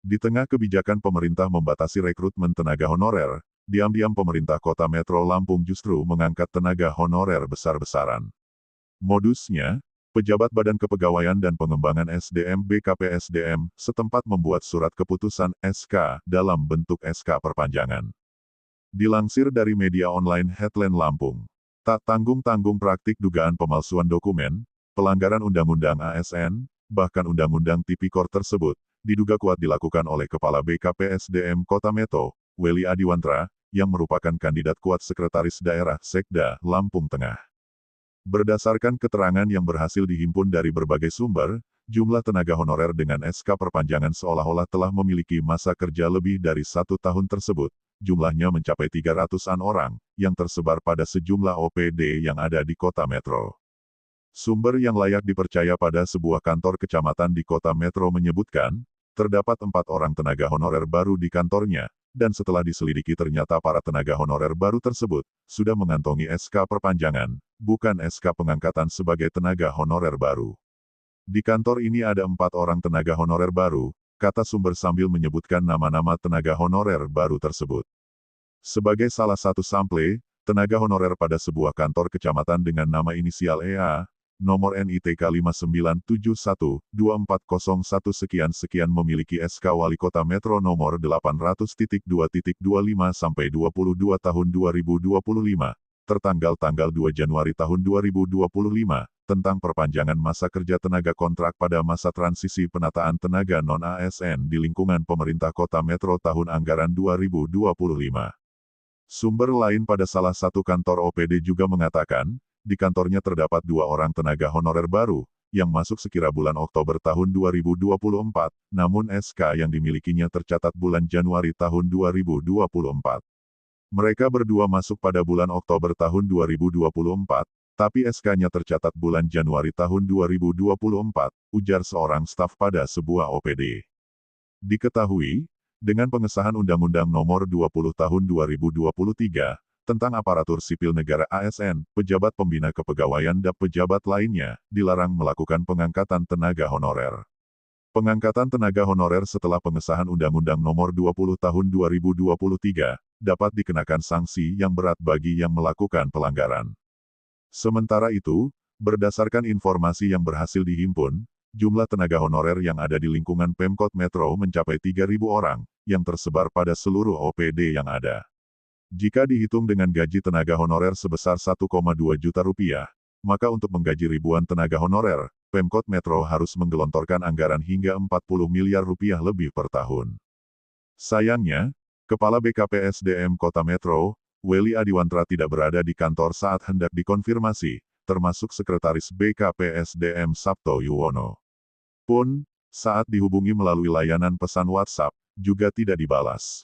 Di tengah kebijakan pemerintah membatasi rekrutmen tenaga honorer, diam-diam pemerintah Kota Metro Lampung justru mengangkat tenaga honorer besar-besaran. Modusnya, pejabat Badan Kepegawaian dan Pengembangan SDM BKPSDM setempat membuat surat keputusan SK dalam bentuk SK perpanjangan. Dilansir dari media online Headline Lampung, tak tanggung-tanggung praktik dugaan pemalsuan dokumen, pelanggaran Undang-Undang ASN, bahkan Undang-Undang Tipikor tersebut, diduga kuat dilakukan oleh Kepala BKPSDM Kota Metro, Welly Adiwantra, yang merupakan kandidat kuat Sekretaris Daerah Sekda Lampung Tengah. Berdasarkan keterangan yang berhasil dihimpun dari berbagai sumber, jumlah tenaga honorer dengan SK perpanjangan seolah-olah telah memiliki masa kerja lebih dari 1 tahun tersebut. Jumlahnya mencapai 300-an orang, yang tersebar pada sejumlah OPD yang ada di Kota Metro. Sumber yang layak dipercaya pada sebuah kantor kecamatan di Kota Metro menyebutkan, terdapat 4 orang tenaga honorer baru di kantornya, dan setelah diselidiki ternyata para tenaga honorer baru tersebut, sudah mengantongi SK perpanjangan, bukan SK pengangkatan sebagai tenaga honorer baru. Di kantor ini ada 4 orang tenaga honorer baru, kata sumber sambil menyebutkan nama-nama tenaga honorer baru tersebut. Sebagai salah satu sampel, tenaga honorer pada sebuah kantor kecamatan dengan nama inisial EA, nomor NITK 5971-2401 memiliki SK Wali Kota Metro nomor 800.2.25 sampai 22 tahun 2025, tertanggal tanggal 2 Januari tahun 2025, tentang perpanjangan masa kerja tenaga kontrak pada masa transisi penataan tenaga non-ASN di lingkungan pemerintah Kota Metro tahun anggaran 2025. Sumber lain pada salah satu kantor OPD juga mengatakan, di kantornya terdapat 2 orang tenaga honorer baru, yang masuk sekira bulan Oktober tahun 2024, namun SK yang dimilikinya tercatat bulan Januari tahun 2024. Mereka berdua masuk pada bulan Oktober tahun 2024, tapi SK-nya tercatat bulan Januari tahun 2024, ujar seorang staf pada sebuah OPD. Diketahui, dengan pengesahan Undang-Undang Nomor 20 Tahun 2023, tentang aparatur sipil negara ASN, pejabat pembina kepegawaian dan pejabat lainnya, dilarang melakukan pengangkatan tenaga honorer. Pengangkatan tenaga honorer setelah pengesahan Undang-Undang Nomor 20 Tahun 2023, dapat dikenakan sanksi yang berat bagi yang melakukan pelanggaran. Sementara itu, berdasarkan informasi yang berhasil dihimpun, jumlah tenaga honorer yang ada di lingkungan Pemkot Metro mencapai 3.000 orang, yang tersebar pada seluruh OPD yang ada. Jika dihitung dengan gaji tenaga honorer sebesar 1,2 juta rupiah, maka untuk menggaji ribuan tenaga honorer, Pemkot Metro harus menggelontorkan anggaran hingga 40 miliar rupiah lebih per tahun. Sayangnya, Kepala BKPSDM Kota Metro, Welly Adiwantra tidak berada di kantor saat hendak dikonfirmasi, termasuk Sekretaris BKPSDM Sabto Yuwono. Pun, saat dihubungi melalui layanan pesan WhatsApp, juga tidak dibalas.